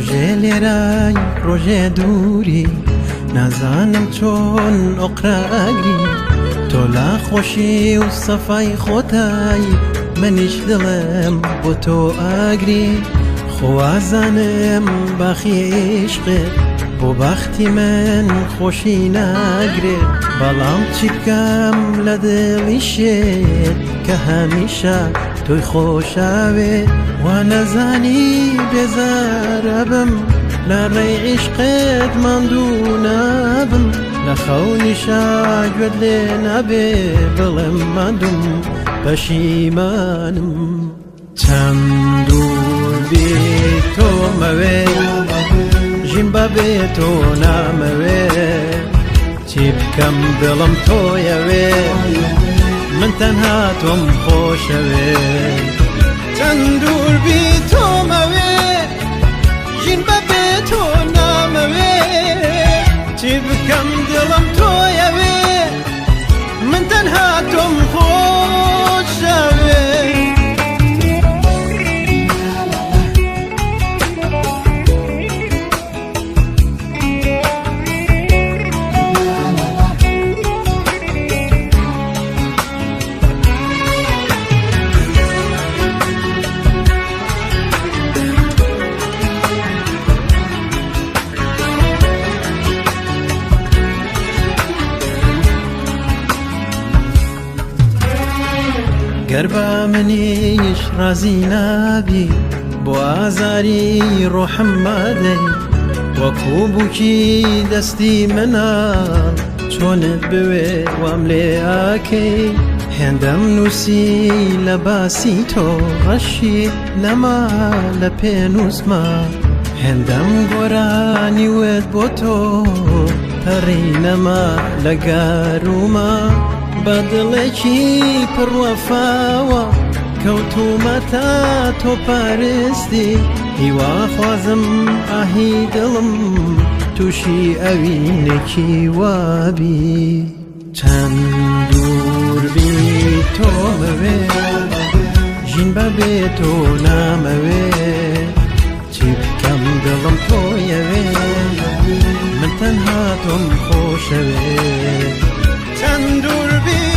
ڕۆژێ لێرای ڕۆژێ دووری نازانم چۆن ئۆقرا ئاگری تۆ لا خۆشی و سەفای خۆتای منیش دڵم بۆ تۆ ئاگری خوازانم باخی عشقت بۆ بەختی من خۆشی ناگرێت بەڵام چی بکەم لە دڵی شێت کە هەمیشە تۆی خۆشاوێ وا نەزانی بێزارە بم لە ڕێی عشقت ماندوو نابم لە خەونیشا گوێت لێ نابێ بڵێم ماندوم پەشیمانم چەند دوور بێ تۆمەوێ ژین بە بێ تۆ نامەوێ چی بکەم دڵم تۆیەوێ من تەنها تۆم خۆشەوێ چەند دوور بی تۆمەوێ ژین بە بێ تۆ نامەوێ چی بکەم دڵم تۆیەوێ من تەنها تۆم خۆشەوێ گەر بە منیش ڕازی نابی بۆ ئازاری ڕۆحم مادەی وەکو بووکی دەستی مناڵ چۆنت بوێ وام لێ ئاکەی هێندەم نووسی لە باسی تۆ ڕەشی نەما لە پێنووسما هێندەم گۆرانیوت بۆ تۆ پەڕی نەما لە گاروما بە دڵێکی پڕوەفاوە کەوتومە تا تۆ پارێستی هیوا خوازم ئاهی دڵم تووشی ئەوینێکی وابی چەند دوور بی تۆمەوێ ژین بە بێ تۆ نامەوێ چی بکەم دڵم تۆیەوێ من تەنها تۆم خۆشەوێ چەند دوور بی